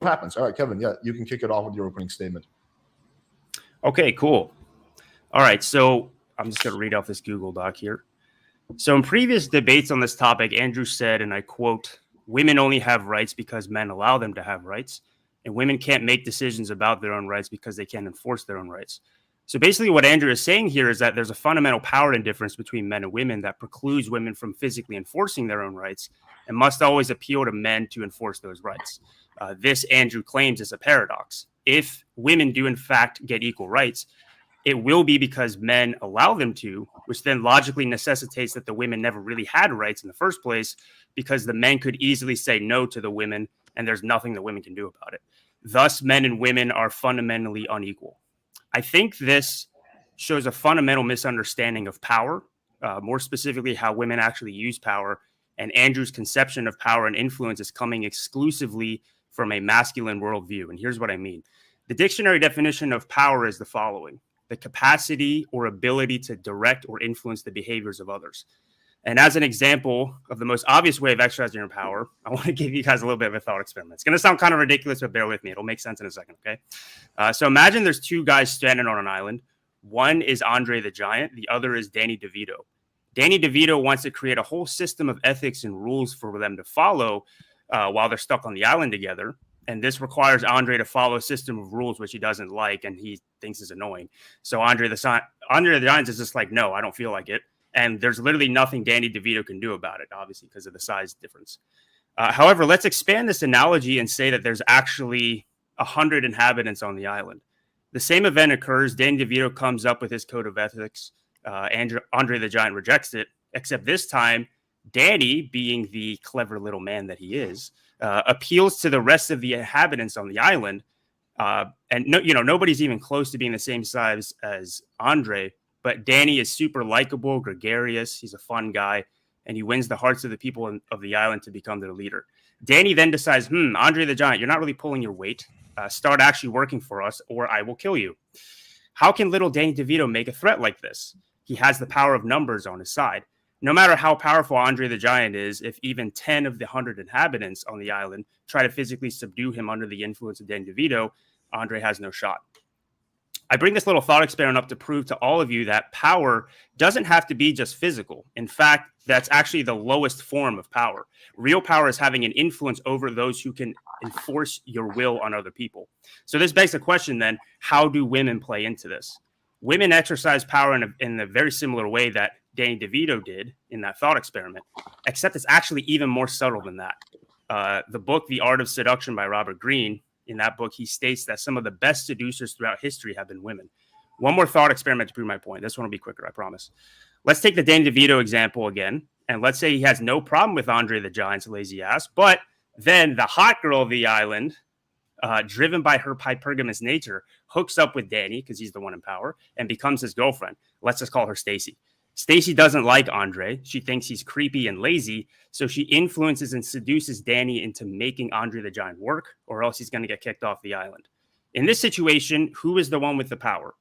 happens. All right, Kevin, yeah, you can kick it off with your opening statement. Okay, cool. All right, so I'm just going to read off this Google Doc here. So in previous debates on this topic, Andrew said, and I quote, "Women only have rights because men allow them to have rights, and women can't make decisions about their own rights because they can't enforce their own rights." So basically what Andrew is saying here is that there's a fundamental power difference between men and women that precludes women from physically enforcing their own rights and must always appeal to men to enforce those rights. This, Andrew claims, is a paradox. If women do in fact get equal rights, it will be because men allow them to, which then logically necessitates that the women never really had rights in the first place because the men could easily say no to the women and there's nothing the women can do about it. Thus, men and women are fundamentally unequal. I think this shows a fundamental misunderstanding of power, more specifically how women actually use power. And Andrew's conception of power and influence is coming exclusively from a masculine worldview. And here's what I mean. The dictionary definition of power is the following: the capacity or ability to direct or influence the behaviors of others. And as an example of the most obvious way of exercising your power, I want to give you guys a little bit of a thought experiment. It's going to sound kind of ridiculous, but bear with me. It'll make sense in a second, okay? So imagine there's two guys standing on an island. One is Andre the Giant. The other is Danny DeVito. Danny DeVito wants to create a whole system of ethics and rules for them to follow while they're stuck on the island together. And this requires Andre to follow a system of rules which he doesn't like and he thinks is annoying. So Andre the Giant is just like, no, I don't feel like it. And there's literally nothing Danny DeVito can do about it, obviously, because of the size difference. However, let's expand this analogy and say that there's actually 100 inhabitants on the island. The same event occurs. Danny DeVito comes up with his code of ethics. Andre the Giant rejects it, except this time, Danny, being the clever little man that he is, appeals to the rest of the inhabitants on the island. And nobody's even close to being the same size as Andre. But Danny is super likable, gregarious. He's a fun guy, and he wins the hearts of the people of the island to become their leader. Danny then decides, Andre the Giant, you're not really pulling your weight. Start actually working for us, or I will kill you. How can little Danny DeVito make a threat like this? He has the power of numbers on his side. No matter how powerful Andre the Giant is, if even 10 of the 100 inhabitants on the island try to physically subdue him under the influence of Danny DeVito, Andre has no shot. I bring this little thought experiment up to prove to all of you that power doesn't have to be just physical. In fact, that's actually the lowest form of power. Real power is having an influence over those who can enforce your will on other people. So this begs the question then, how do women play into this? Women exercise power in a very similar way that Danny DeVito did in that thought experiment, except it's actually even more subtle than that. The book, The Art of Seduction by Robert Greene, in that book, he states that some of the best seducers throughout history have been women. One more thought experiment to prove my point. This one will be quicker, I promise. Let's take the Danny DeVito example again. And let's say he has no problem with Andre the Giant's lazy ass, but then the hot girl of the island, driven by her hypergamous nature, hooks up with Danny, because he's the one in power, and becomes his girlfriend. Let's just call her Stacy. Stacy doesn't like Andre. She thinks he's creepy and lazy, so she influences and seduces Danny into making Andre the Giant work, or else he's going to get kicked off the island. In this situation, who is the one with the power?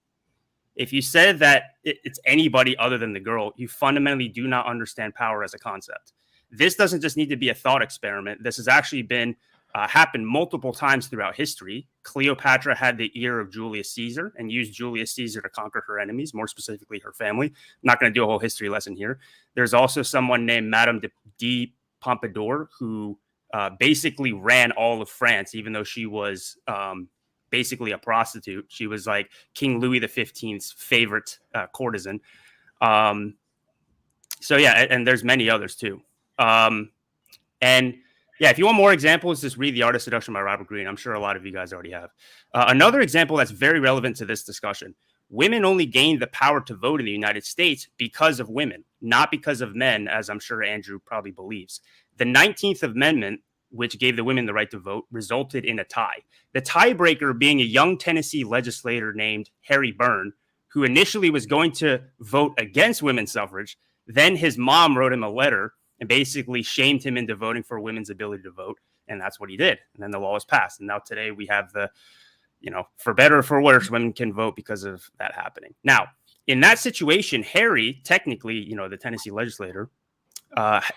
If you said that it's anybody other than the girl, you fundamentally do not understand power as a concept. This doesn't just need to be a thought experiment. This has actually been happened multiple times throughout history. Cleopatra had the ear of Julius Caesar and used Julius Caesar to conquer her enemies, more specifically her family. I'm not going to do a whole history lesson here. There's also someone named Madame de Pompadour who basically ran all of France, even though she was basically a prostitute. She was like King Louis XV's favorite courtesan. So yeah, and there's many others too. And yeah, if you want more examples, just read The Art of Seduction by Robert Greene. I'm sure a lot of you guys already have. Another example that's very relevant to this discussion. Women only gained the power to vote in the United States because of women, not because of men, as I'm sure Andrew probably believes. The 19th Amendment, which gave the women the right to vote, resulted in a tie. The tiebreaker being a young Tennessee legislator named Harry Byrne, who initially was going to vote against women's suffrage. Then his mom wrote him a letter and basically shamed him into voting for women's ability to vote. And that's what he did. And then the law was passed. And now today we have for better or for worse, women can vote because of that happening. Now, in that situation, Harry, technically, the Tennessee legislator,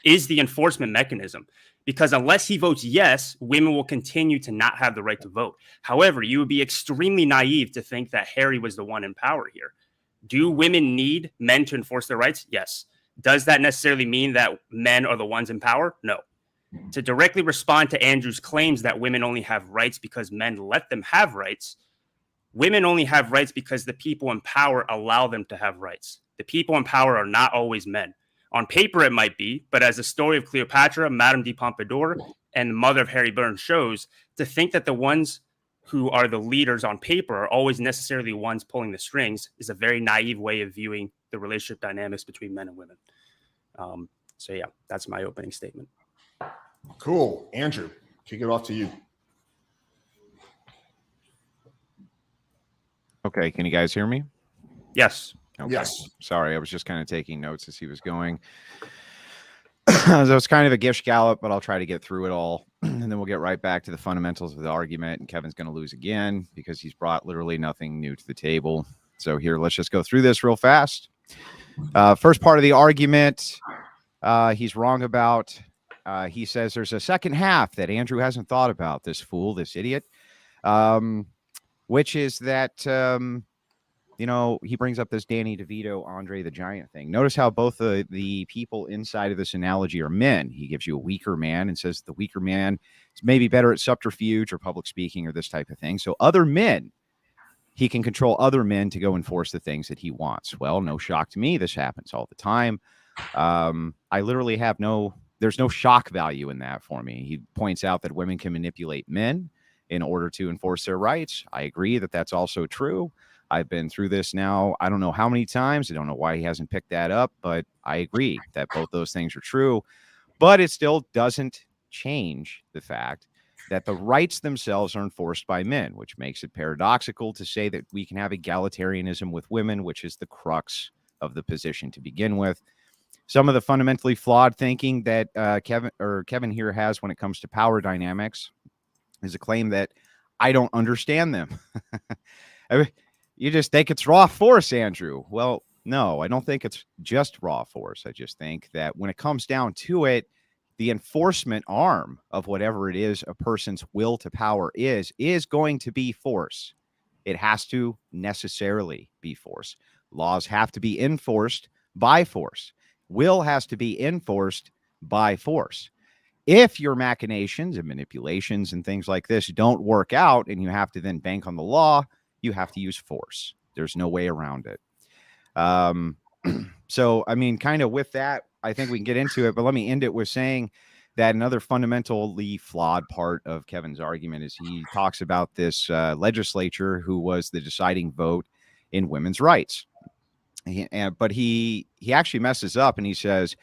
is the enforcement mechanism. Because unless he votes yes, women will continue to not have the right to vote. However, you would be extremely naive to think that Harry was the one in power here. Do women need men to enforce their rights? Yes. Does that necessarily mean that men are the ones in power? No. To directly respond to Andrew's claims that women only have rights because men let them have rights, women only have rights because the people in power allow them to have rights. The people in power are not always men. On paper, it might be, but as the story of Cleopatra, Madame de Pompadour, and the mother of Harry Burns shows, to think that the ones who are the leaders on paper are always necessarily ones pulling the strings is a very naive way of viewing the relationship dynamics between men and women. So yeah, that's my opening statement. Cool. Andrew, kick it off to you. Okay, can you guys hear me? Yes. Okay. Yes. Sorry, I was just kind of taking notes as he was going. So it's kind of a gish gallop, but I'll try to get through it all. And then we'll get right back to the fundamentals of the argument. And Kevin's going to lose again because he's brought literally nothing new to the table. So here, let's just go through this real fast. First part of the argument, he's wrong about. He says there's a second half that Andrew hasn't thought about, this fool, this idiot, which is that, you know, he brings up this Danny DeVito, Andre the Giant thing. Notice how both the people inside of this analogy are men. He gives you a weaker man and says the weaker man is maybe better at subterfuge or public speaking or this type of thing. So other men, he can control other men to go enforce the things that he wants. Well, no shock to me. This happens all the time. I literally have there's no shock value in that for me. He points out that women can manipulate men in order to enforce their rights. I agree that that's also true. I've been through this now, I don't know how many times. I don't know why he hasn't picked that up, but I agree that both those things are true. But it still doesn't change the fact that the rights themselves are enforced by men, which makes it paradoxical to say that we can have egalitarianism with women, which is the crux of the position to begin with. Some of the fundamentally flawed thinking that Kevin here has when it comes to power dynamics is a claim that I don't understand them. You just think it's raw force, Andrew. Well, no, I don't think it's just raw force. I just think that when it comes down to it, the enforcement arm of whatever it is a person's will to power is going to be force. It has to necessarily be force. Laws have to be enforced by force. Will has to be enforced by force. If your machinations and manipulations and things like this don't work out and you have to then bank on the law, you have to use force. There's no way around it. So, I mean, kind of with that, I think we can get into it, but let me end it with saying that another fundamentally flawed part of Kevin's argument is he talks about this legislature who was the deciding vote in women's rights. But he actually messes up and he says,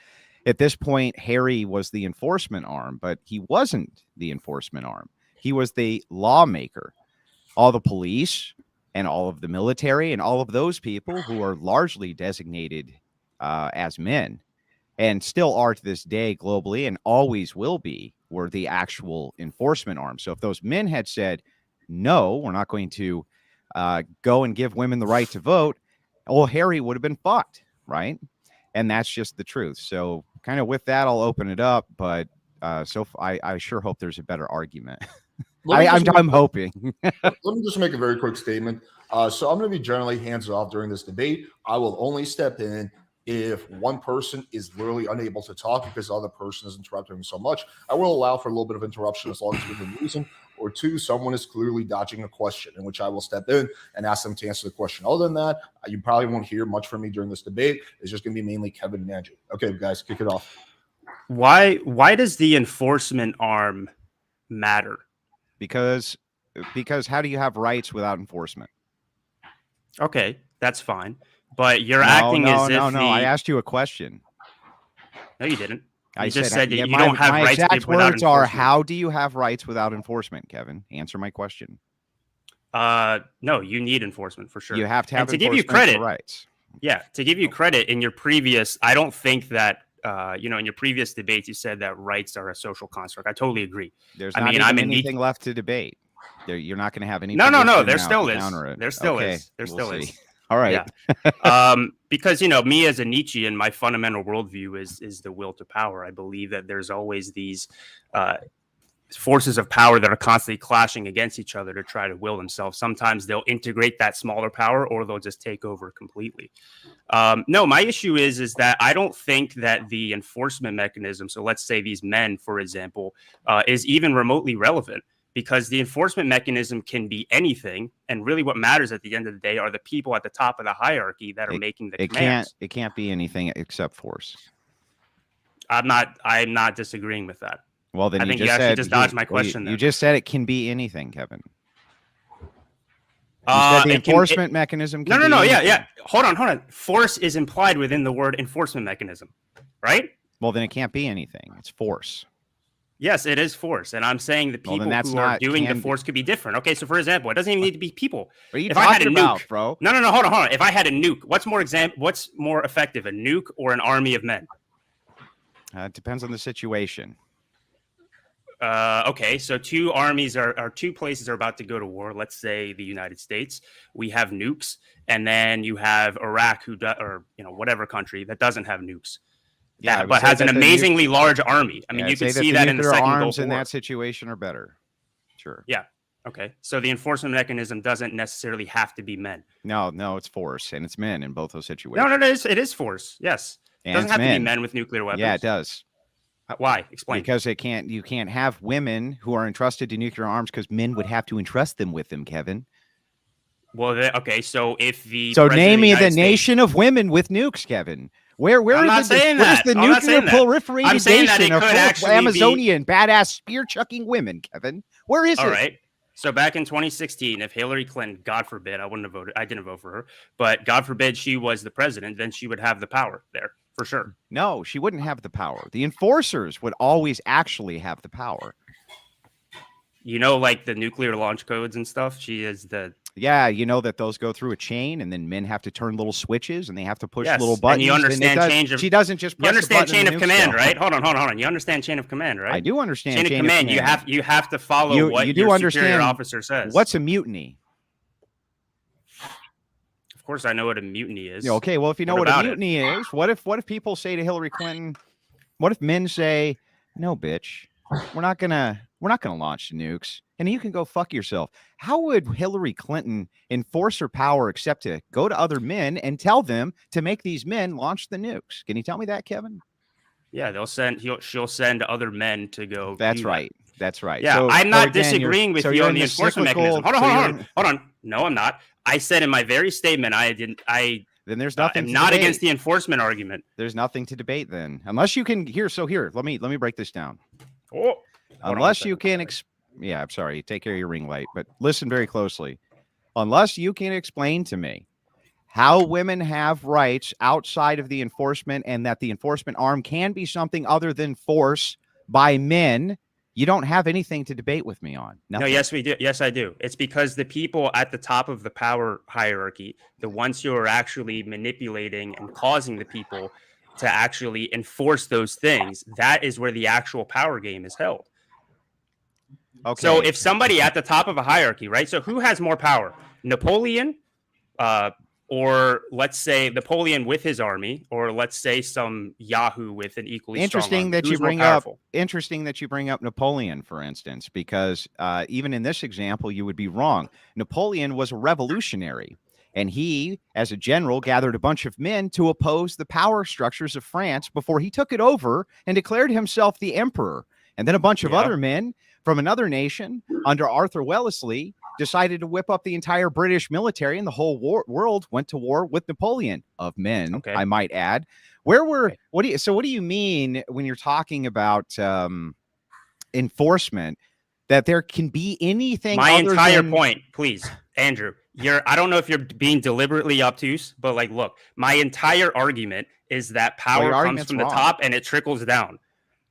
at this point, Harry was the enforcement arm, but he wasn't the enforcement arm. He was the lawmaker. All the police and all of the military and all of those people who are largely designated as men and still are to this day globally and always will be, were the actual enforcement arm. So if those men had said, no, we're not going to go and give women the right to vote, old Harry would have been fucked, right? And that's just the truth. So kind of with that, I'll open it up. But I sure hope there's a better argument. I'm hoping. Let me just make a very quick statement. So I'm going to be generally hands off during this debate. I will only step in if one person is literally unable to talk because the other person is interrupting so much. I will allow for a little bit of interruption as long as within reason. Or two, someone is clearly dodging a question, in which I will step in and ask them to answer the question. Other than that, you probably won't hear much from me during this debate. It's just going to be mainly Kevin and Andrew. Okay, guys, kick it off. Why does the enforcement arm matter? Because how do you have rights without enforcement? Okay, that's fine. But you're acting as if I asked you a question. No, you didn't. I just said that you don't have my rights exact without words are, enforcement. how do you have rights without enforcement, Kevin? Answer my question. No, you need enforcement for sure. You have to have and to give you enforcement credit, for rights. Yeah, to give you credit, in your previous, I don't think that in your previous debates you said that rights are a social construct. I totally agree. There's not even anything left to debate. You're not going to have any. No. There still is. There still is. There still is. All right. Because, you know, me as a Nietzschean, my fundamental worldview is the will to power. I believe that there's always these forces of power that are constantly clashing against each other to try to will themselves. Sometimes they'll integrate that smaller power, or they'll just take over completely. No, my issue is that I don't think that the enforcement mechanism, so let's say these men, for example, is even remotely relevant, because the enforcement mechanism can be anything, and really what matters at the end of the day are the people at the top of the hierarchy that are making the commands. It can't be anything except force. I'm not disagreeing with that. Well, then I think you actually just dodged my question. You just said it can be anything, Kevin. You said the enforcement mechanism. No. Yeah. Hold on. Force is implied within the word enforcement mechanism, right? Well, then it can't be anything. It's force. Yes, it is force, and I'm saying the people who are doing the force could be different. Okay, so for example, it doesn't even need to be people. What are you talking about, bro? No. Hold on. If I had a nuke, what's more effective, a nuke or an army of men? It depends on the situation. Okay, so two armies are two places are about to go to war. Let's say the United States. We have nukes, and then you have Iraq, or whatever country that doesn't have nukes. Yeah, but has an amazingly large army. I mean, you can see that in the second Gulf arms War. in that situation are better. Sure. Yeah. Okay. So the enforcement mechanism doesn't necessarily have to be men. No, it's force, and it's men in both those situations. No, it is force. Yes. It doesn't have to be men with nuclear weapons. Yeah, it does. Why? Explain. Because you can't have women who are entrusted to nuclear arms, because men would have to entrust them with them, Kevin. Well, okay. So if name me the nation of women with nukes, Kevin. Where is the nuclear proliferated nation of Amazonian badass spear chucking women, Kevin? Where is it? All right. So back in 2016, if Hillary Clinton, God forbid, I didn't vote for her, but God forbid she was the president, then she would have the power there for sure. No, she wouldn't have the power. The enforcers would always actually have the power. Like the nuclear launch codes and stuff. She is the. Yeah, you know that those go through a chain, and then men have to turn little switches, and they have to push little buttons. And you understand she doesn't just. You understand chain of command, right? Hold on. You understand chain of command, right? I do understand chain of command. You have to follow what your superior officer says. What's a mutiny? Of course, I know what a mutiny is. Yeah, okay, well, if you know what a mutiny is, what if people say to Hillary Clinton? What if men say, "No, bitch, we're not gonna launch the nukes, and you can go fuck yourself"? How would Hillary Clinton enforce her power except to go to other men and tell them to make these men launch the nukes? Can you tell me that, Kevin? Yeah, she'll send other men to go. That's right. That's right. Yeah, so, I'm not disagreeing with you on the enforcement mechanism. Hold on. No, I'm not. I said in my very statement, then there's nothing. I'm not against the enforcement argument. There's nothing to debate then, unless you can. Here, let me break this down. Oh, unless you can. Yeah, I'm sorry. Take care of your ring light, but listen very closely. Unless you can explain to me how women have rights outside of the enforcement, and that the enforcement arm can be something other than force by men, you don't have anything to debate with me on. Nothing. No, yes, we do. Yes, I do. It's because the people at the top of the power hierarchy, the ones who are actually manipulating and causing the people to actually enforce those things, that is where the actual power game is held. Okay. So if somebody at the top of a hierarchy, right? So who has more power? Napoleon, or let's say Napoleon with his army, or let's say some Yahoo with an equally interesting strong that army. You bring up. Interesting that you bring up Napoleon, for instance, because even in this example, you would be wrong. Napoleon was a revolutionary, and he, as a general, gathered a bunch of men to oppose the power structures of France before he took it over and declared himself the emperor. And then a bunch of other men from another nation under Arthur Wellesley decided to whip up the entire British military, and the whole world went to war with Napoleon of men, I might add. What do you mean when you're talking about enforcement, that there can be anything? My entire point, please, Andrew, I don't know if you're being deliberately obtuse, but look, my entire argument is that power comes from the top and it trickles down,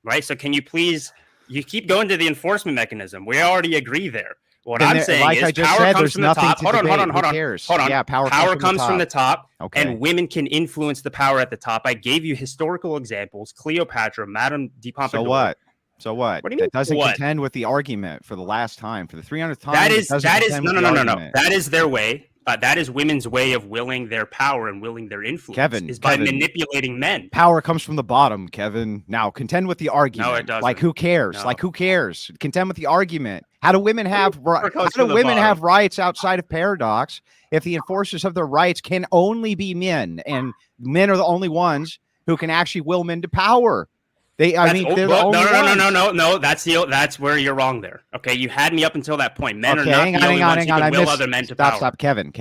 right? So can you please, you keep going to the enforcement mechanism. We already agree there. What I'm saying is power comes from the top. Hold on. Yeah, power comes from the top, and women can influence the power at the top. I gave you historical examples: Cleopatra, Madame de Pompadour. So what? What do you mean? That doesn't contend with the argument for the last time, for the 300th time. That is no. That is their way That is women's way of willing their power and willing their influence. Kevin, is by manipulating men. Power comes from the bottom, Kevin. Now, contend with the argument. No, it doesn't. Like, who cares? No. Like, who cares? Contend with the argument. How do women have have rights outside of paradox if the enforcers of their rights can only be men, and men are the only ones who can actually will men to power? They're the only ones. No. That's where you're wrong there. Okay, you had me up until that point. Men Okay, are not the only ones who can will other men to power. Stop, Kevin.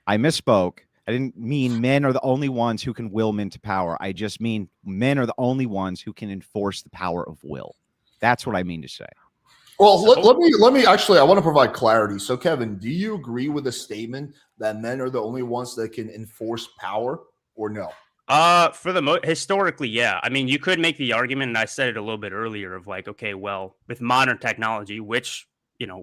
I misspoke. I didn't mean men are the only ones who can will men to power. I just mean men are the only ones who can enforce the power of will. That's what I mean to say. Well, let me actually, I want to provide clarity. So, Kevin, do you agree with the statement that men are the only ones that can enforce power, or no? Historically, yeah. I mean, you could make the argument, and I said it a little bit earlier, of like, okay, well, with modern technology, which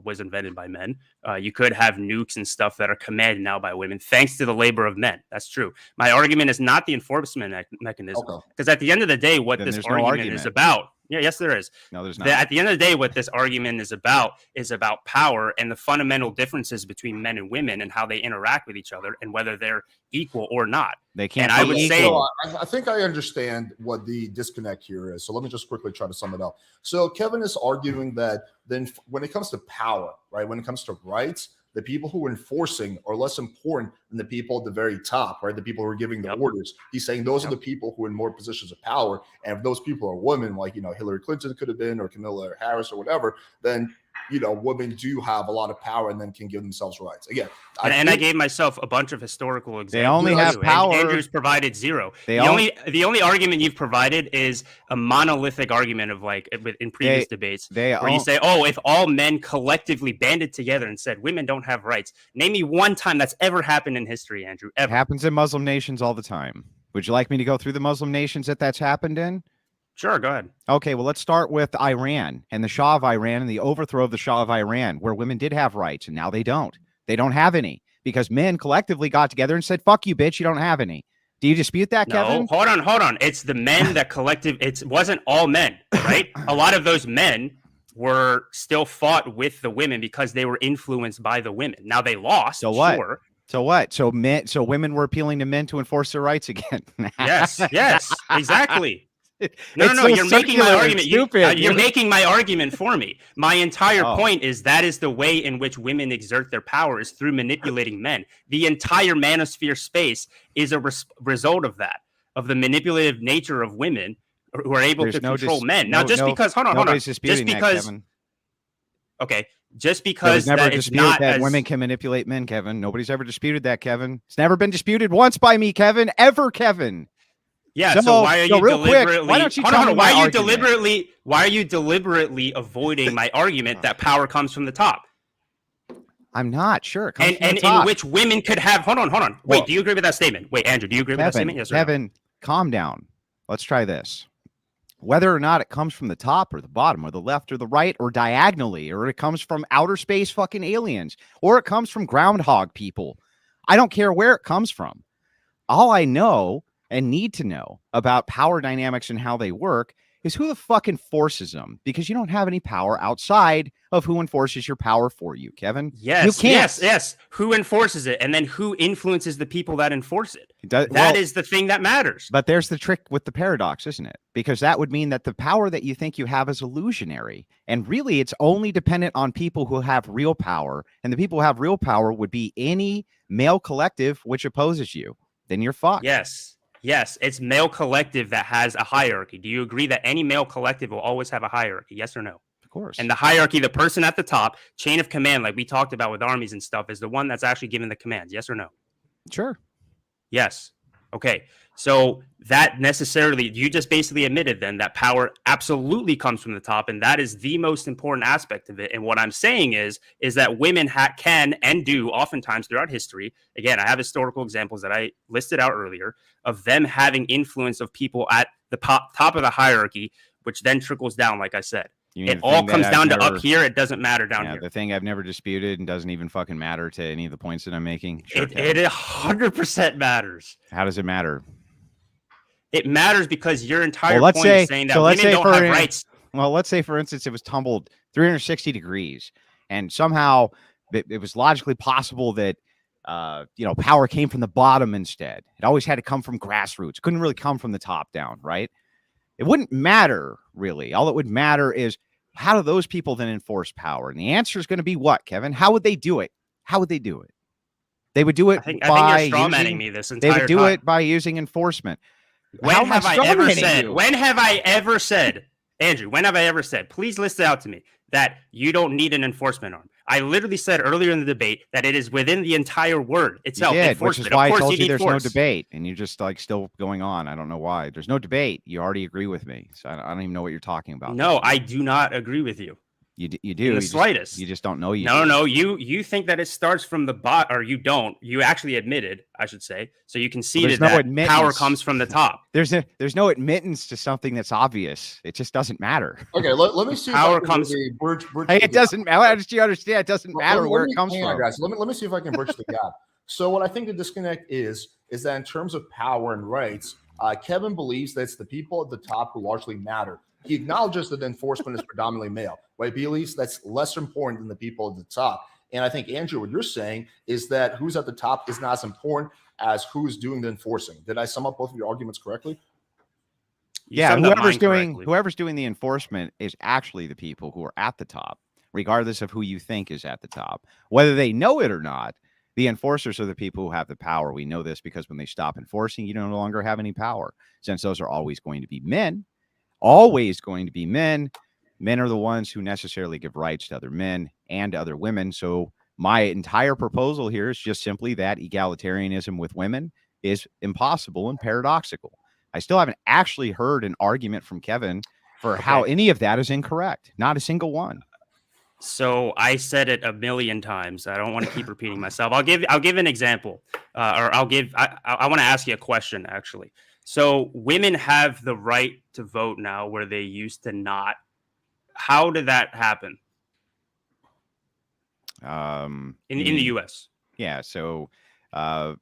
was invented by men, you could have nukes and stuff that are commanded now by women, thanks to the labor of men. That's true. My argument is not the enforcement mechanism, because at the end of the day, what this argument is about. Yeah, yes, there is. No, there's not. At the end of the day, what this argument is about power and the fundamental differences between men and women and how they interact with each other and whether they're equal or not. They can't. And I would say, I think I understand what the disconnect here is. So let me just quickly try to sum it up. So Kevin is arguing that then when it comes to power, right, when it comes to rights, the people who are enforcing are less important than the people at the very top, right? The people who are giving the orders. He's saying those are the people who are in more positions of power. And if those people are women, like, Hillary Clinton could have been, or Kamala Harris or whatever, then, women do have a lot of power and then can give themselves rights. Again, I gave myself a bunch of historical examples. They only have power. Andrew's provided zero. The only argument you've provided is a monolithic argument of like in previous debates where you say, oh, if all men collectively banded together and said women don't have rights. Name me one time that's ever happened in history, Andrew. Ever. It happens in Muslim nations all the time. Would you like me to go through the Muslim nations that's happened in? Sure, go ahead. Okay, well, let's start with Iran and the Shah of Iran and the overthrow of the Shah of Iran, where women did have rights, and now they don't. They don't have any because men collectively got together and said, fuck you, bitch, you don't have any. Do you dispute that, Kevin? Hold on. It's the men that it wasn't all men, right? A lot of those men were still fought with the women because they were influenced by the women. Now they lost, so what? Sure. So what? So women were appealing to men to enforce their rights again. Yes, exactly. No, you're making my argument. You're making my argument for me. My entire point is that is the way in which women exert their power is through manipulating men. The entire manosphere space is a result of that, of the manipulative nature of women who are able to control men. Now, just because that it's not that women can manipulate men, Kevin. Nobody's ever disputed that, Kevin. It's never been disputed once by me, Kevin. Ever, Kevin. Yeah. So why are you deliberately? Why don't you tell me why are you deliberately avoiding my argument that power comes from the top? I'm not sure. And in which women could have. Hold on. Wait, do you agree with that statement? Wait, Andrew, do you agree with that statement? Yes or no? Kevin, calm down. Let's try this. Whether or not it comes from the top or the bottom or the left or the right or diagonally, or it comes from outer space fucking aliens, or it comes from groundhog people. I don't care where it comes from. All I know and need to know about power dynamics and how they work is who the fuck enforces them, because you don't have any power outside of who enforces your power for you, Kevin. Yes. Who enforces it, and then who influences the people that enforce it. That is the thing that matters. But there's the trick with the paradox, isn't it? Because that would mean that the power that you think you have is illusionary, and really it's only dependent on people who have real power, and the people who have real power would be any male collective which opposes you. Then you're fucked. Yes, it's male collective that has a hierarchy. Do you agree that any male collective will always have a hierarchy? Yes or no? Of course. And the hierarchy, the person at the top, chain of command, like we talked about with armies and stuff, is the one that's actually giving the commands. Yes or no? Sure. Yes. Okay. So that necessarily, you just basically admitted then that power absolutely comes from the top, and that is the most important aspect of it. And what I'm saying is that women can and do oftentimes throughout history. Again, I have historical examples that I listed out earlier of them having influence of people at the top of the hierarchy, which then trickles down, like I said. It all comes down to up here. It doesn't matter down here. The thing I've never disputed and doesn't even fucking matter to any of the points that I'm making. Sure, it 100% matters. How does it matter? It matters because your entire point is saying that women don't have rights. Well, let's say, for instance, it was tumbled 360 degrees, and somehow it was logically possible that power came from the bottom instead. It always had to come from grassroots. Couldn't really come from the top down, right? It wouldn't matter, really. All that would matter is, how do those people then enforce power? And the answer is going to be what, Kevin? How would they do it? How would they do it? They would do it I think by you're strawmanning me this entire They would do time. it by using enforcement. When have I ever said? You? When have I ever said, Andrew? When have I ever said? Please list it out to me that you don't need an enforcement arm. I literally said earlier in the debate that it is within the entire word itself. You did, which is why I told you there's force. no debate, and you're just like still going on. I don't know why. There's no debate. You already agree with me, so I don't even know what you're talking about. No, I do not agree with you. You do. In the slightest. You just don't know. No. You think that it starts from the bot, or you don't. You actually admitted, I should say. So you can see that power comes from the top. There's no admittance to something that's obvious. It just doesn't matter. Okay, let me see. Power comes. Hey, it doesn't matter. How did you understand? It doesn't matter where it comes from. Guys, let me see if I can bridge the gap. So what I think the disconnect is that in terms of power and rights, Kevin believes that it's the people at the top who largely matter. He acknowledges that enforcement is predominantly male, right? He believes that's less important than the people at the top. And I think, Andrew, what you're saying is that who's at the top is not as important as who's doing the enforcing. Did I sum up both of your arguments correctly? Yeah, whoever's doing the enforcement is actually the people who are at the top, regardless of who you think is at the top. Whether they know it or not, the enforcers are the people who have the power. We know this because when they stop enforcing, you no longer have any power, since those are always going to be men. Always going to be men. Men are the ones who necessarily give rights to other men and other women. So my entire proposal here is just simply that egalitarianism with women is impossible and paradoxical. I still haven't actually heard an argument from Kevin for how any of that is incorrect. Not a single one. So I said it a million times. I don't want to keep repeating myself. I'll give an example, I want to ask you a question, actually. So women have the right to vote now where they used to not. How did that happen? In the U.S. Yeah. So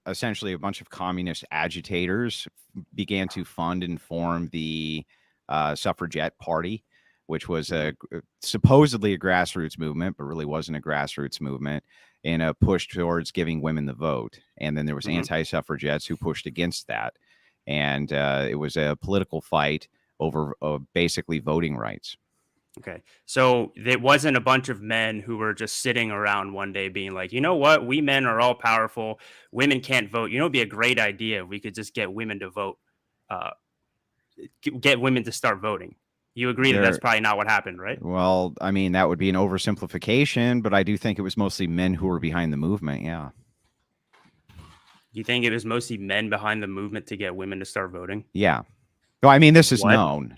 essentially a bunch of communist agitators began to fund and form the suffragette party, which was supposedly a grassroots movement, but really wasn't a grassroots movement, in a push towards giving women the vote. And then there was anti-suffragettes who pushed against that. And it was a political fight over basically voting rights. Okay. So it wasn't a bunch of men who were just sitting around one day being like, you know what? We men are all powerful. Women can't vote. It'd be a great idea if we could just get women to vote, get women to start voting. You agree that that's probably not what happened, right? Well, I mean, that would be an oversimplification, but I do think it was mostly men who were behind the movement. Yeah. You think it was mostly men behind the movement to get women to start voting? Yeah. No, I mean, this is known.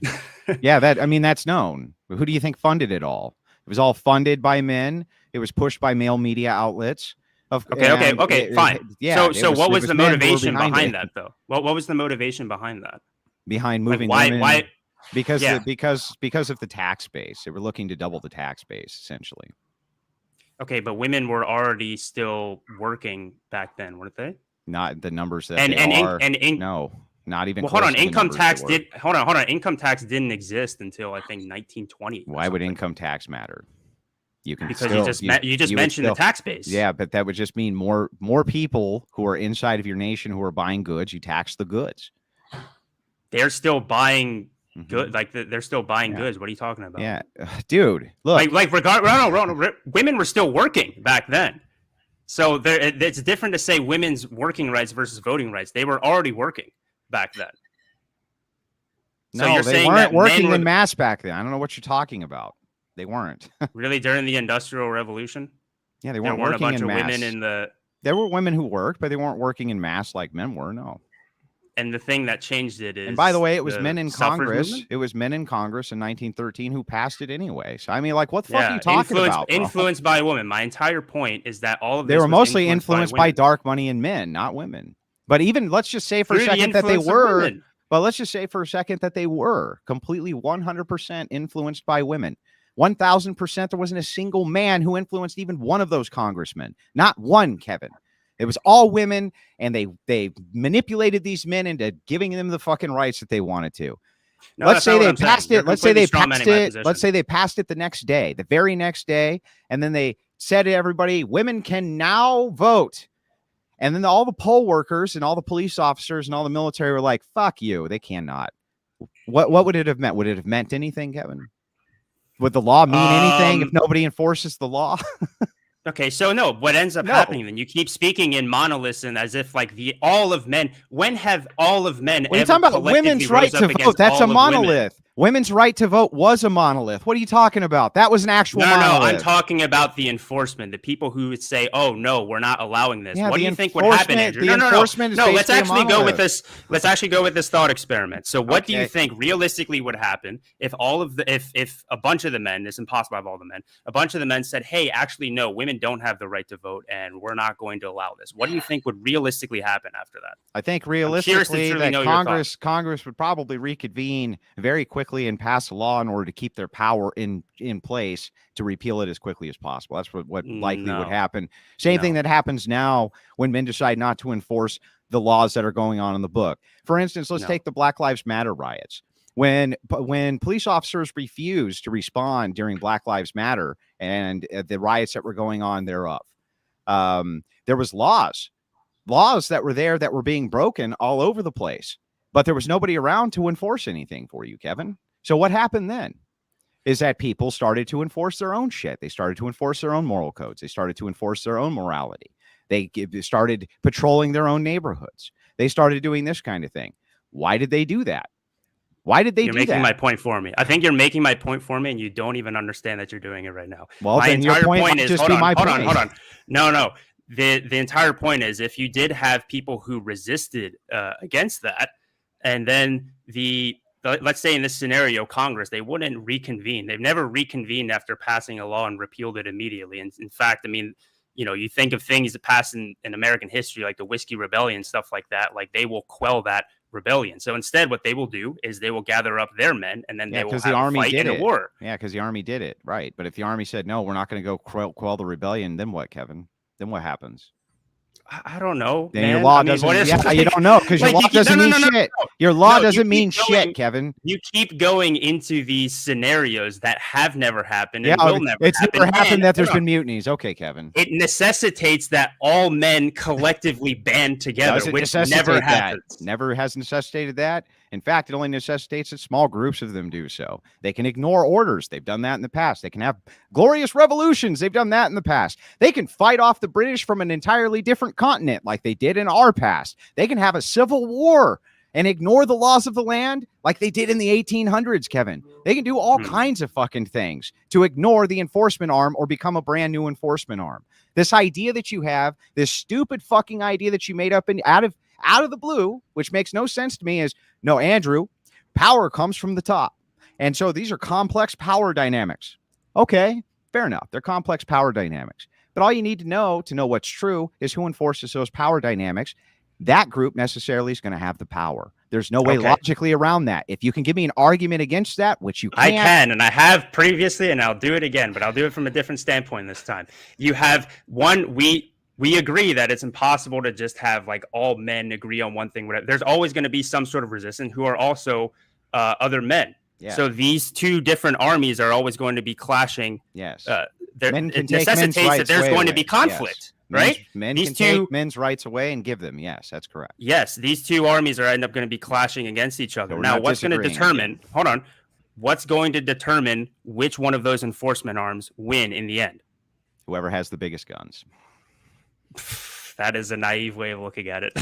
Yeah, that's known. Who do you think funded it all? It was all funded by men. It was pushed by male media outlets. Okay, fine. So what was the motivation behind that, though? What was the motivation behind that? Behind moving women? Why? Because of the tax base. They were looking to double the tax base, essentially. Okay, but women were already still working back then, weren't they? Not the numbers that no, not even. Well, hold on. Income tax Income tax didn't exist until I think 1920. Why would income tax matter? You just mentioned the tax base. Yeah, but that would just mean more people who are inside of your nation who are buying goods. You tax the goods. They're still buying good, like they're still buying goods. What are you talking about? Yeah, dude, look, women were still working back then. So it's different to say women's working rights versus voting rights. They were already working back then. So no, they weren't working in mass back then. I don't know what you're talking about. They weren't. Really, during the Industrial Revolution? Yeah, they weren't working in mass. There weren't a bunch of women in the... There were women who worked, but they weren't working in mass like men were, no. And the thing that changed it is... And by the way, it was men in Congress. It was men in Congress in 1913 who passed it anyway. So, I mean, like, what the fuck are you talking about, bro? Influenced by women. My entire point is that all of this They were mostly influenced by dark money and men, not women. But even, let's just say for a second that they were... But let's just say for a second that they were completely 100% influenced by women. 1,000%. There wasn't a single man who influenced even one of those congressmen. Not one, Kevin. It was all women, and they manipulated these men into giving them the fucking rights that they wanted to. No, let's say they passed it. Let's say they passed it. Let's say they passed it the next day, the very next day, and then they said to everybody, "Women can now vote." And then all the poll workers and all the police officers and all the military were like, fuck you. They cannot. What would it have meant? Would it have meant anything, Kevin? Would the law mean anything if nobody enforces the law? Okay, so no, what ends up happening then? You keep speaking in monoliths and as if like all of men. When have all of men? What are you talking about? Women's right to vote. That's a monolith. Women's right to vote was a monolith. What are you talking about? That was an actual monolith. No, I'm talking about the enforcement. The people who would say, "Oh no, we're not allowing this." Yeah, what do you think would happen, Andrew? No. Let's actually go with this. Let's actually go with this thought experiment. So, what do you think realistically would happen if if a bunch of the men? It's impossible to have all the men. A bunch of the men said, "Hey, actually, no, women don't have the right to vote, and we're not going to allow this." What do you think would realistically happen after that? I think realistically that Congress would probably reconvene very quickly and pass a law in order to keep their power in place to repeal it as quickly as possible. That's what likely would happen. Same thing that happens now when men decide not to enforce the laws that are going on in the book. For instance, let's take the Black Lives Matter riots. When police officers refused to respond during Black Lives Matter and the riots that were going on thereof, there was laws that were there that were being broken all over the place. But there was nobody around to enforce anything for you, Kevin. So what happened then is that people started to enforce their own shit. They started to enforce their own moral codes. They started to enforce their own morality. They started patrolling their own neighborhoods. They started doing this kind of thing. Why did they do that? Why did they do that? You're making my point for me. I think you're making my point for me, and you don't even understand that you're doing it right now. Well, my entire point is just hold on. No. The entire point is if you did have people who resisted against that, and then let's say in this scenario, Congress, they wouldn't reconvene. They've never reconvened after passing a law and repealed it immediately. And in fact, I mean, you think of things that pass in American history, like the Whiskey Rebellion, stuff like that, like they will quell that rebellion. So instead, what they will do is they will gather up their men and then they will have a fight in a war. Yeah, because the army did it. Right. But if the army said, no, we're not going to go quell the rebellion, then what, Kevin? Then what happens? I don't know. Then your law doesn't. You don't know because your law doesn't mean shit. Your law doesn't mean shit, Kevin. You keep going into these scenarios that have never happened. And will never it's never happened that there's been mutinies. Okay, Kevin. It necessitates that all men collectively band together, which never happens. Never has necessitated that. In fact, it only necessitates that small groups of them do so. They can ignore orders. They've done that in the past. They can have glorious revolutions. They've done that in the past. They can fight off the British from an entirely different continent like they did in our past. They can have a civil war and ignore the laws of the land like they did in the 1800s, Kevin. They can do all kinds of fucking things to ignore the enforcement arm or become a brand new enforcement arm. This idea that you have, this stupid fucking idea that you made up out of the blue, which makes no sense to me, is no, Andrew, power comes from the top. And so these are complex power dynamics. Okay, fair enough. They're complex power dynamics. But all you need to know what's true is who enforces those power dynamics. That group necessarily is going to have the power. There's no way logically around that. If you can give me an argument against that, which you can't. I can, and I have previously, and I'll do it again, but I'll do it from a different standpoint this time. You have one, we agree that it's impossible to just have like all men agree on one thing. Whatever. There's always going to be some sort of resistance who are also other men. Yeah. So these two different armies are always going to be clashing. Yes. It necessitates that there's going to be conflict, right? Men can take men's rights away and give them. Yes, that's correct. Yes, these two armies are end up going to be clashing against each other. Now, what's going to determine? Hold on. What's going to determine which one of those enforcement arms win in the end? Whoever has the biggest guns. That is a naive way of looking at it.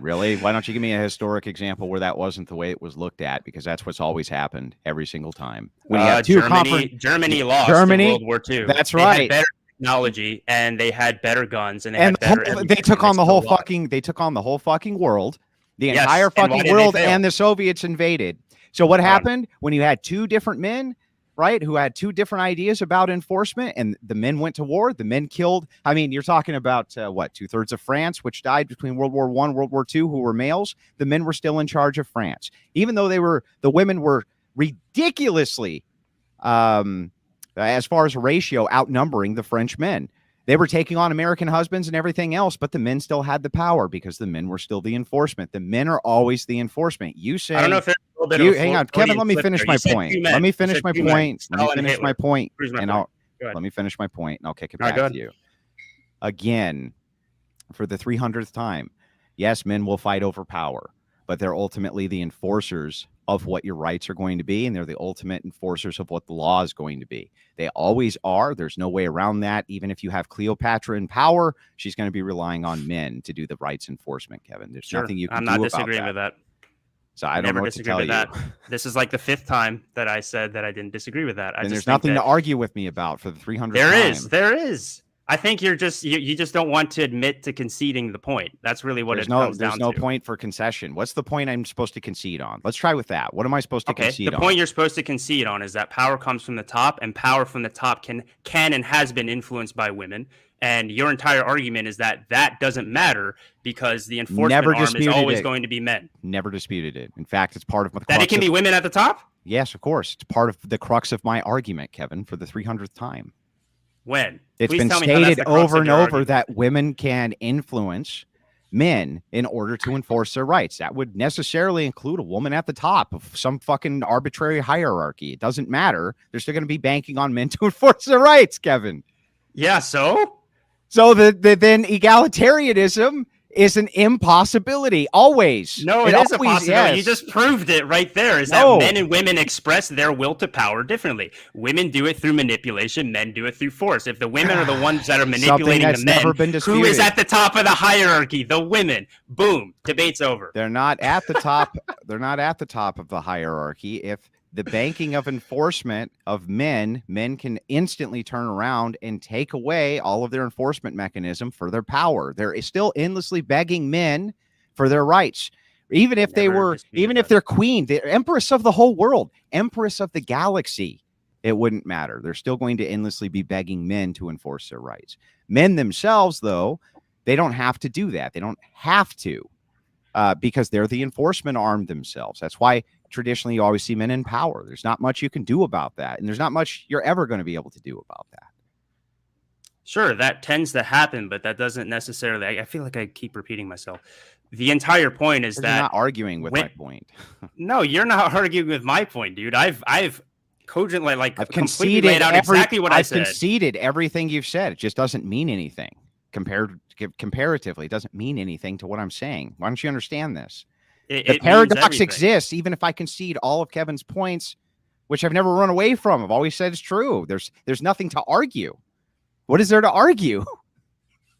Really? Why don't you give me a historic example where that wasn't the way it was looked at? Because that's what's always happened every single time. When you have Germany lost in World War II. That's right. They had better technology and they had better guns and they took on the whole fucking world. The entire fucking world, and the Soviets invaded. So what happened when you had two different men, right, who had two different ideas about enforcement, and the men went to war? The men killed. I mean, you're talking about 2/3 of France, which died between World War I, World War II, who were males. The men were still in charge of France, even though the women were ridiculously, as far as a ratio, outnumbering the French men. They were taking on American husbands and everything else, but the men still had the power because the men were still the enforcement. The men are always the enforcement. You say, I don't know if there's a little bit of hang on, Kevin, let me finish my point. Let me finish my point. Let me finish my point. And let me finish my point, and I'll kick it back to you. Again, for the 300th time. Yes, men will fight over power, but they're ultimately the enforcers of what your rights are going to be, and they're the ultimate enforcers of what the law is going to be. They always are. There's no way around that. Even if you have Cleopatra in power, she's going to be relying on men to do the rights enforcement, Kevin. There's nothing you can do about that. I'm not disagreeing with that. So I don't know what to tell you. That. This is like the 5th time that I said that I didn't disagree with that. And there's nothing to argue with me about for the 300th time. There is. I think you just don't want to admit to conceding the point. That's really what it comes down to. There's no point for concession. What's the point I'm supposed to concede on? Let's try with that. What am I supposed to concede on? The point you're supposed to concede on is that power comes from the top, and power from the top can and has been influenced by women. And your entire argument is that doesn't matter because the enforcement arm is always going to be men. Never disputed it. In fact, it's part of that it can be women at the top? Yes, of course. It's part of the crux of my argument, Kevin, for the 300th time. When? It's been stated over and over that women can influence men in order to enforce their rights. That would necessarily include a woman at the top of some fucking arbitrary hierarchy. It doesn't matter. They're still going to be banking on men to enforce their rights, Kevin. Yeah, so then egalitarianism is an impossibility. Always. No, it is a possibility. Yes. You just proved it right there. That men and women express their will to power differently. Women do it through manipulation. Men do it through force. If the women are the ones that are manipulating the men, who is at the top of the hierarchy? The women. Boom. Debate's over. They're not at the top. They're not at the top of the hierarchy. If the banking of enforcement of men can instantly turn around and take away all of their enforcement mechanism for their power. They're still endlessly begging men for their rights. Even if they're queen, the empress of the whole world, empress of the galaxy, it wouldn't matter. They're still going to endlessly be begging men to enforce their rights. Men themselves, though, they don't have to do that. They don't have to because they're the enforcement arm themselves. That's why traditionally you always see men in power. There's not much you can do about that. And there's not much you're ever going to be able to do about that. Sure, that tends to happen, but that doesn't necessarily, I feel like I keep repeating myself. The entire point is that you're not arguing with my point. No, you're not arguing with my point, dude. I've cogently I've completely laid out exactly what I said. I've conceded everything you've said. It just doesn't mean anything comparatively. It doesn't mean anything to what I'm saying. Why don't you understand this? The paradox exists, even if I concede all of Kevin's points, which I've never run away from. I've always said it's true. There's nothing to argue. What is there to argue?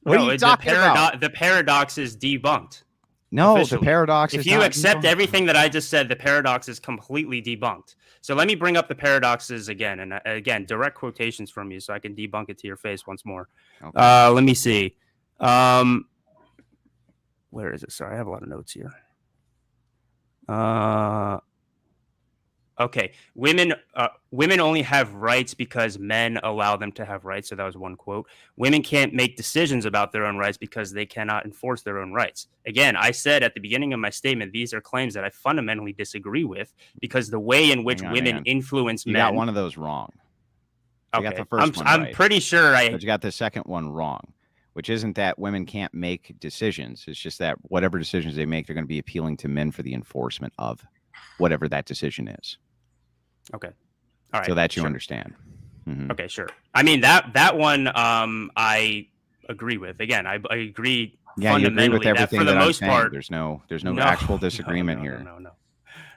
What are you talking about? The paradox is debunked. No, officially. The paradox if you accept everything that I just said, the paradox is completely debunked. So let me bring up the paradoxes again. And again, direct quotations from you so I can debunk it to your face once more. Okay. Let me see. Where is it? Sorry, I have a lot of notes here. Okay. Women only have rights because men allow them to have rights. So that was one quote. Women can't make decisions about their own rights because they cannot enforce their own rights. Again, I said at the beginning of my statement, these are claims that I fundamentally disagree with because the way in which women influence men. You got one of those wrong. Okay. You got the first one right. I'm pretty sure but you got the second one wrong, which isn't that women can't make decisions. It's just that whatever decisions they make, they're going to be appealing to men for the enforcement of whatever that decision is. Okay. All right. So that you understand. Mm-hmm. Okay, sure. I mean, that one I agree with. Again, I agree fundamentally you agree with everything that for the most saying. part. There's no actual disagreement here.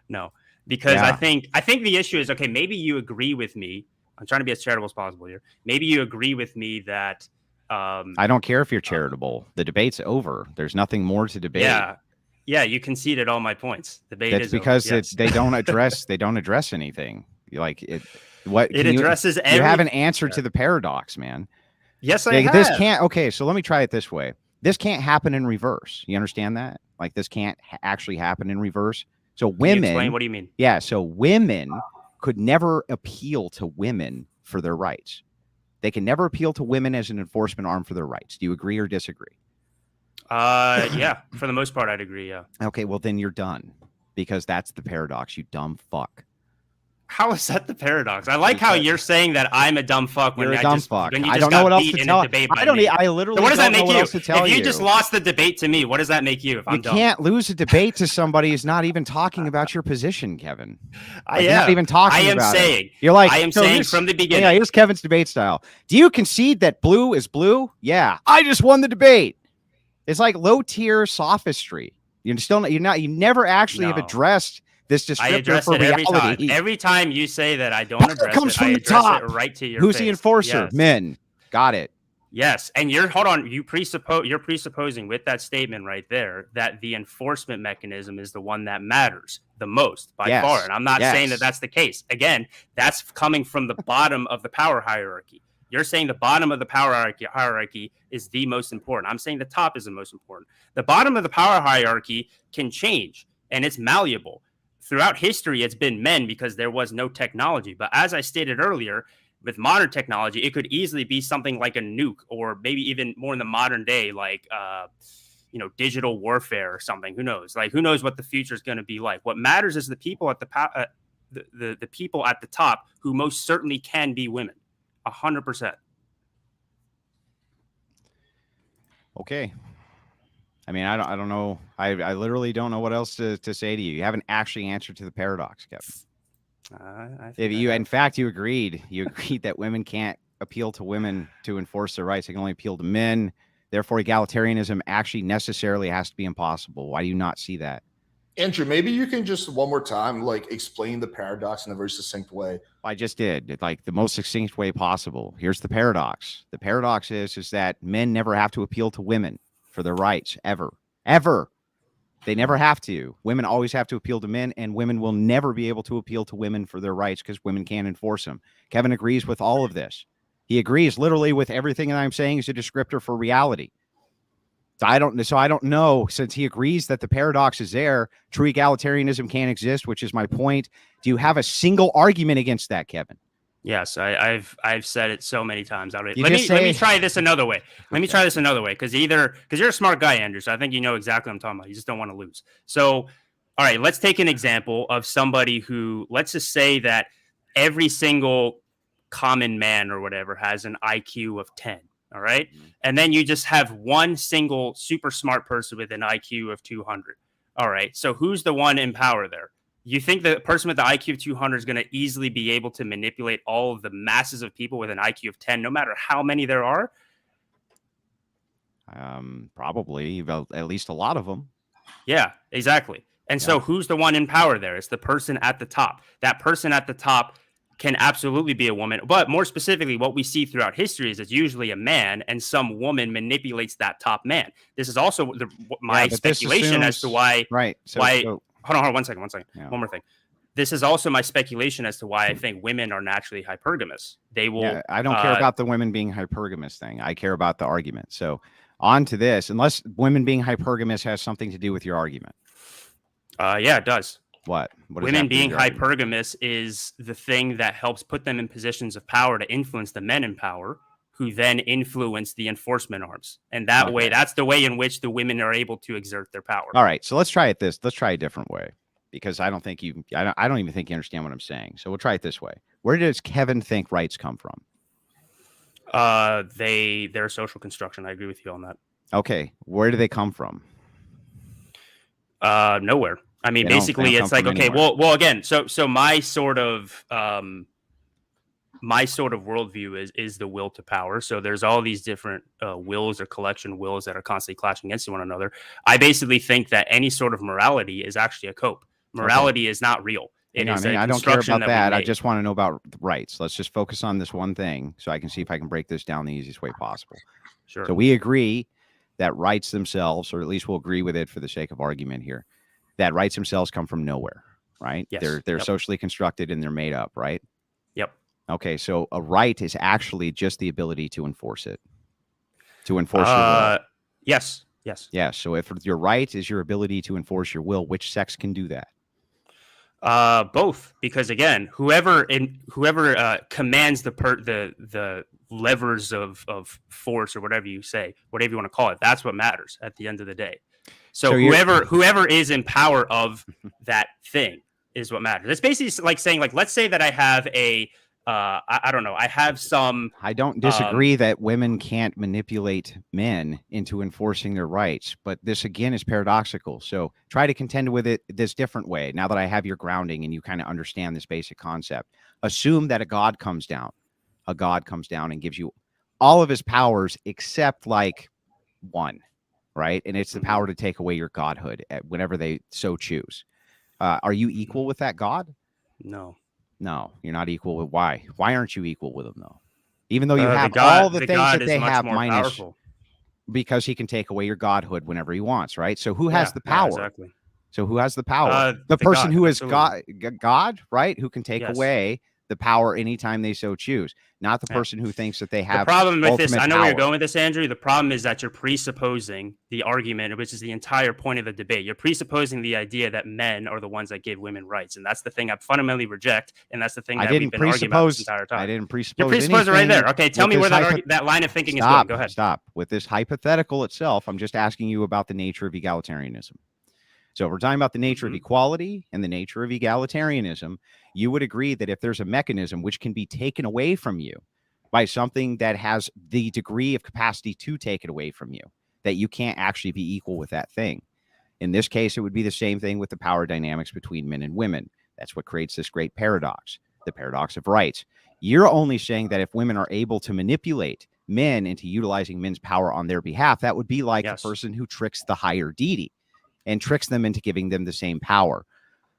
No. Because I think the issue is, okay, maybe you agree with me. I'm trying to be as charitable as possible here. Maybe you agree with me that I don't care if you're charitable. The debate's over. There's nothing more to debate. Yeah, you conceded all my points. That's because they don't address anything. Like it. What it addresses? You have an answer to the paradox, man. Yes, I have. This can't. Okay, so let me try it this way. This can't happen in reverse. You understand that? Like this can't actually happen in reverse. So women. Explain, what do you mean? Yeah. So women could never appeal to women for their rights. They can never appeal to women as an enforcement arm for their rights. Do you agree or disagree? Yeah, for the most part, I'd agree. Yeah. Okay, well then you're done because that's the paradox. You dumb fuck. How is that the paradox? I like how you're saying that I'm a dumb fuck when I don't know what else to tell. I literally. So what does that make you? If you just lost the debate to me, what does that make you? If I'm dumb? You can't lose a debate to somebody who's not even talking about your position, Kevin. You're not even talking about it. You're like, I am saying from the beginning. Yeah, here's Kevin's debate style. Do you concede that blue is blue? Yeah, I just won the debate. It's like low tier sophistry. You never actually have No. addressed this I descriptor address for it every time. reality. Every time you say that I don't Power address comes it, from I the address top. it right to your Who's face. the enforcer? Yes. Men. Got it. Yes, and you're presupposing with that statement right there that the enforcement mechanism is the one that matters the most by Yes. far, and I'm not saying that Yes. that's the case. Again, that's coming from the bottom of the power hierarchy. You're saying the bottom of the power hierarchy is the most important. I'm saying the top is the most important. The bottom of the power hierarchy can change, and it's malleable. Throughout history, it's been men because there was no technology. But as I stated earlier, with modern technology, it could easily be something like a nuke, or maybe even more in the modern day, like digital warfare or something. Who knows? Like, who knows what the future is going to be like? What matters is the people at the people at the top, who most certainly can be women, 100%. Okay. I mean, I don't know. I literally don't know what else to say to you. You haven't actually answered to the paradox, Kevin. In fact, you agreed that women can't appeal to women to enforce their rights. They can only appeal to men. Therefore, egalitarianism actually necessarily has to be impossible. Why do you not see that? Andrew, maybe you can just one more time, like, explain the paradox in a very succinct way. I just did, like, the most succinct way possible. Here's the paradox. The paradox is that men never have to appeal to women for their rights, ever. They never have to. Women always have to appeal to men, and women will never be able to appeal to women for their rights because women can't enforce them. Kevin agrees with all of this. He agrees literally with everything that I'm saying is a descriptor for reality. So I don't know, since he agrees that the paradox is there, true egalitarianism can't exist, which is my point. Do you have a single argument against that, Kevin? Yes, I've said it so many times already. Let me try this another way. Let me try this another way, because you're a smart guy, Andrew, so I think you know exactly what I'm talking about. You just don't want to lose. So, all right, let's take an example of somebody who, let's just say that every single common man or whatever has an IQ of 10. All right, and then you just have one single super smart person with an IQ of 200. All right, so who's the one in power there? You think the person with the IQ of 200 is going to easily be able to manipulate all of the masses of people with an IQ of 10, no matter how many there are? Probably, at least a lot of them. Yeah, exactly. And so who's the one in power there? It's the person at the top. That person at the top can absolutely be a woman. But more specifically, what we see throughout history is it's usually a man, and some woman manipulates that top man. This is also my speculation as to why. Right. Hold on, one second. Yeah. One more thing. This is also my speculation as to why I think women are naturally hypergamous. They will. Yeah, I don't care about the women being hypergamous thing. I care about the argument. So on to this, unless women being hypergamous has something to do with your argument. Yeah, it does. What women being hypergamous is the thing that helps put them in positions of power to influence the men in power, who then influence the enforcement arms. And that way, that's the way in which the women are able to exert their power. All right. So let's try it Let's try a different way, because I don't even think you understand what I'm saying. So we'll try it this way. Where does Kevin think rights come from? They're social construction. I agree with you on that. Okay. Where do they come from? Nowhere. I mean, basically, it's like, okay, well, again, so my sort of worldview is the will to power. So there's all these different wills or collection wills that are constantly clashing against one another. I basically think that any sort of morality is actually a cope. Morality is not real. I don't care about that. I just want to know about rights. Let's just focus on this one thing so I can see if I can break this down the easiest way possible. Sure. So we agree that rights themselves, or at least we'll agree with it for the sake of argument here, that rights themselves come from nowhere, right? Yes. They're socially constructed and they're made up, right? Yep. Okay, so a right is actually just the ability to enforce it, to enforce your will. Yes. Yeah. So if your right is your ability to enforce your will, which sex can do that? Both, because again, whoever commands the levers of force, or whatever you want to call it, that's what matters at the end of the day. So whoever is in power of that thing is what matters. It's basically like saying, like, let's say that I have I don't know, I have some. I don't disagree that women can't manipulate men into enforcing their rights, but this again is paradoxical. So try to contend with it this different way. Now that I have your grounding and you kind of understand this basic concept, assume that a God comes down and gives you all of his powers except like one. right? And it's the power to take away your godhood whenever they so choose. Are you equal with that God? No. No, you're not equal with. Why? Why aren't you equal with him though? Even though you have the all the things God that is they much have, more minus powerful. because he can take away your godhood whenever he wants, right? So who Yeah, has the power? exactly. So who has the power? The The person God, who is absolutely. God, right? Who can take Yes. away the power anytime they so choose, not the Yeah. person who thinks that they The have problem with this, ultimate I know where you're power. going with this, Andrew. The problem is that you're presupposing the argument, which is the entire point of the debate. You're presupposing the idea that men are the ones that give women rights, and that's the thing I fundamentally reject, and that's the thing that we've been arguing about this entire time. I didn't presuppose You're presupposing right there. Okay, tell me where that line of thinking is going. Go ahead. Stop. With this hypothetical itself, I'm just asking you about the nature of egalitarianism. So if we're talking about the nature of equality and the nature of egalitarianism, you would agree that if there's a mechanism which can be taken away from you by something that has the degree of capacity to take it away from you, that you can't actually be equal with that thing. In this case, it would be the same thing with the power dynamics between men and women. That's what creates this great paradox, the paradox of rights. You're only saying that if women are able to manipulate men into utilizing men's power on their behalf, that would be like the person who tricks the higher deity and tricks them into giving them the same power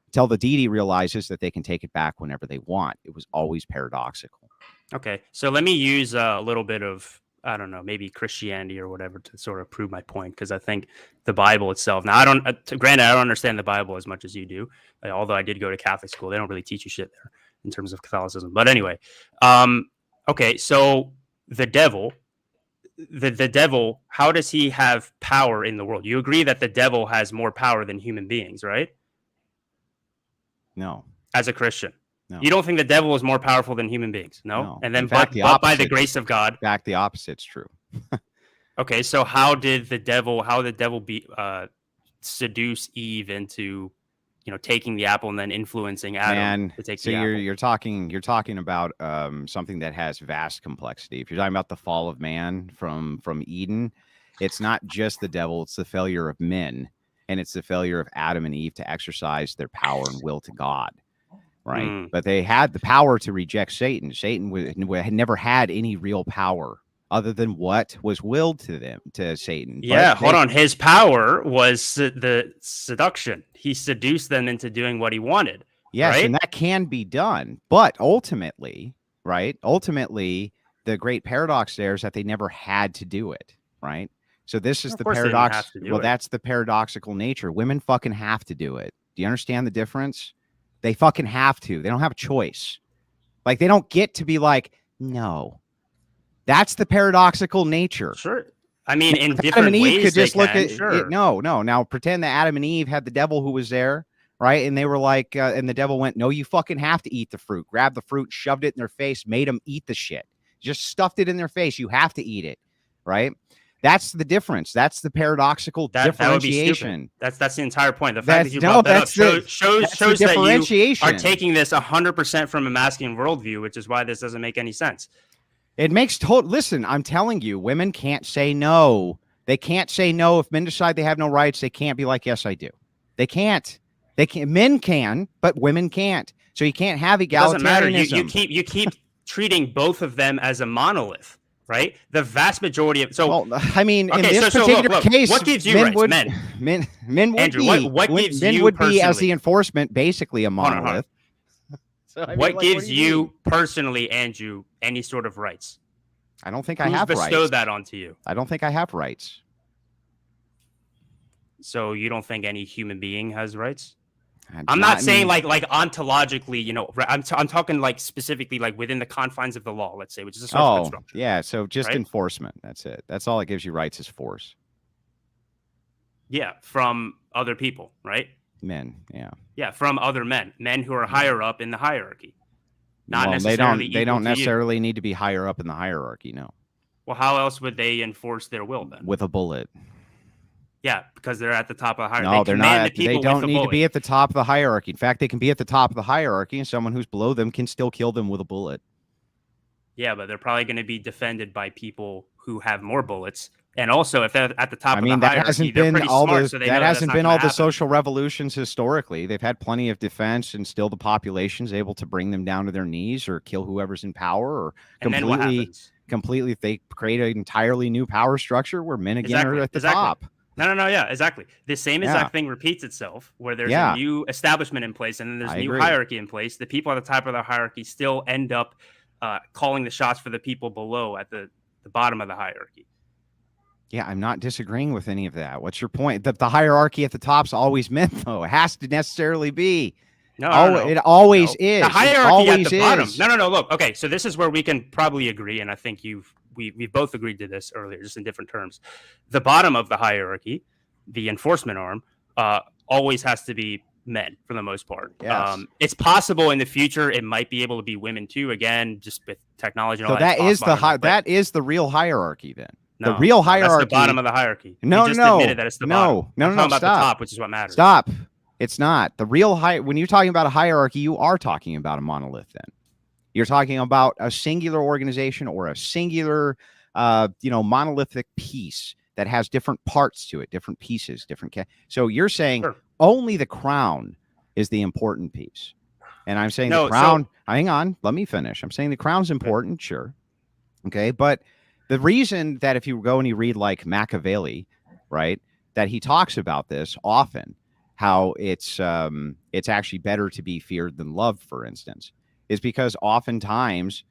until the deity realizes that they can take it back whenever they want. It was always paradoxical. Okay, so let me use a little bit of, I don't know, maybe Christianity or whatever to sort of prove my point, because I think the Bible itself. Now, granted, I don't understand the Bible as much as you do, although I did go to Catholic school. They don't really teach you shit there in terms of Catholicism. But anyway, okay, so the devil, the devil, how does he have power in the world? You agree that the devil has more power than human beings, right? No. As a Christian. No. You don't think the devil is more powerful than human beings? No. And then, in fact, but by the grace of God. In fact, the opposite's true. Okay, so how did the devil seduce Eve into, taking the apple and then influencing Adam to take the apple? You're talking about something that has vast complexity. If you're talking about the fall of man from Eden, it's not just the devil; it's the failure of men, and it's the failure of Adam and Eve to exercise their power and will to God. Right, but they had the power to reject Satan. Satan had never had any real power other than what was willed to them, to Satan. Yeah, hold on. His power was the seduction. He seduced them into doing what he wanted. Yes, right? And that can be done. But ultimately, the great paradox there is that they never had to do it, right? So this is the paradox. Well, that's the paradoxical nature. Women fucking have to do it. Do you understand the difference? They fucking have to. They don't have a choice. Like, they don't get to be like, no. That's the paradoxical nature. Sure. I mean, in different Adam and Eve ways, could just look at sure. it. No. Now pretend that Adam and Eve had the devil who was there, right? And they were like, and the devil went, no, you fucking have to eat the fruit. Grabbed the fruit, shoved it in their face, made them eat the shit. Just stuffed it in their face. You have to eat it, right? That's the difference. That's the paradoxical differentiation. That's the entire point. The fact that you brought that up shows that you are taking this 100% from a masculine worldview, which is why this doesn't make any sense. It makes total. Listen, I'm telling you, women can't say no. They can't say no if men decide they have no rights. They can't be like, yes, I do. They can't. They can. Men can, but women can't. So you can't have egalitarianism. It doesn't matter. You keep treating both of them as a monolith. Right, the vast majority of in this particular case, what gives you men rights? Men would Andrew, be. What gives men you would personally? Be as the enforcement, basically a monolith. So, what gives you personally, Andrew, any sort of rights? I don't think I have rights. Who's bestowed that onto you? I don't think I have rights. So you don't think any human being has rights? I'm not saying like ontologically, I'm talking like specifically like within the confines of the law, let's say, which is a social construction. Yeah. So just enforcement. That's it. That's all that gives you rights is force. Yeah. From other people, right? Men. Yeah. Yeah. From other men who are higher up in the hierarchy. Not necessarily. They don't necessarily need to be higher up in the hierarchy. No. Well, how else would they enforce their will then? With a bullet. Yeah, because they're at the top of the hierarchy. No, they're not. They don't need to be at the top of the hierarchy. In fact, they can be at the top of the hierarchy, and someone who's below them can still kill them with a bullet. Yeah, but they're probably going to be defended by people who have more bullets. And also, if they're at the top of the hierarchy, they're pretty smart, so they know that hasn't been all the happen. social revolutions historically. They've had plenty of defense, and still the population's able to bring them down to their knees or kill whoever's in power, or completely. They create an entirely new power structure where men again are at the top. Yeah, exactly. The same exact thing repeats itself, where there's a new establishment in place and then there's new hierarchy in place. The people at the top of the hierarchy still end up calling the shots for the people below at the bottom of the hierarchy. Yeah, I'm not disagreeing with any of that. What's your point? The hierarchy at the top's always meant, though. It has to necessarily be. No. It always is. The hierarchy at the bottom. No. Look, okay, so this is where we can probably agree, and I think we've both agreed to this earlier, just in different terms. The bottom of the hierarchy, the enforcement arm, always has to be men for the most part. Yes. It's possible in the future it might be able to be women too. Again, just with technology. And all that is the real hierarchy then. No, the real hierarchy. That's the bottom of the hierarchy. No, you just admitted that it's the bottom. No, about stop. The top, which is what matters. Stop. It's not the real when you're talking about a hierarchy, you are talking about a monolith. Then you're talking about a singular organization or a singular, monolithic piece that has different parts to it, different pieces, different. So you're saying only the crown is the important piece, and I'm saying the crown. Hang on, let me finish. I'm saying the crown's important, sure, okay, but the reason that if you go and you read like Machiavelli, right, that he talks about this often, how it's actually better to be feared than loved, for instance, is because oftentimes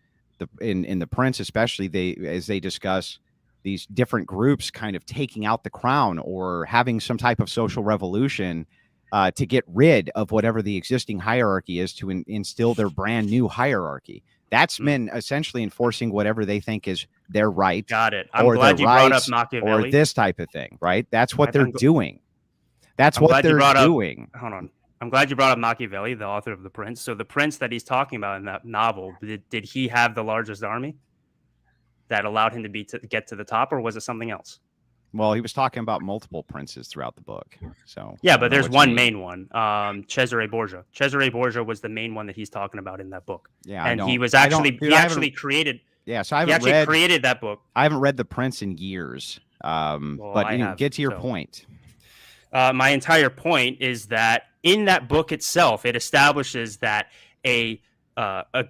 in the Prince, especially as they discuss these different groups kind of taking out the crown or having some type of social revolution to get rid of whatever the existing hierarchy is to instill their brand new hierarchy. That's men essentially enforcing whatever they think is their right. Got it. I'm glad you brought up or Machiavelli. this type of thing, right? That's what they're doing. That's what they're doing. Hold on. I'm glad you brought up Machiavelli, the author of The Prince. So the prince that he's talking about in that novel, did he have the largest army that allowed him to get to the top, or was it something else? Well, he was talking about multiple princes throughout the book. So yeah, but there's one main one, Cesare Borgia. Cesare Borgia was the main one that he's talking about in that book. Yeah, and he was actually created. Yeah, so he created that book. I haven't read The Prince in years. But get to your point. My entire point is that in that book itself, it establishes that a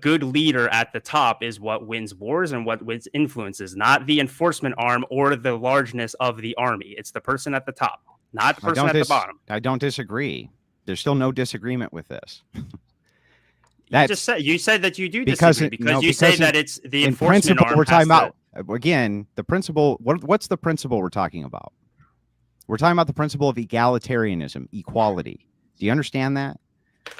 good leader at the top is what wins wars and what wins influences, not the enforcement arm or the largeness of the army. It's the person at the top, not the person at the bottom. I don't disagree. There's still no disagreement with this. You said that you do disagree because you say that it's the enforcement arm. We're talking about again the principle. What's the principle we're talking about? We're talking about the principle of egalitarianism, equality. Do you understand that?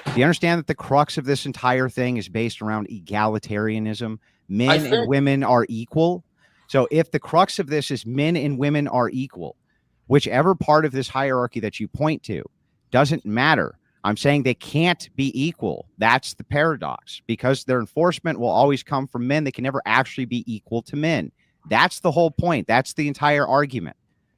Do you understand that the crux of this entire thing is based around egalitarianism? Men and women are equal. So if the crux of this is men and women are equal, whichever part of this hierarchy that you point to doesn't matter. I'm saying they can't be equal. That's the paradox, because their enforcement will always come from men. They can never actually be equal to men. That's the whole point. That's the entire argument.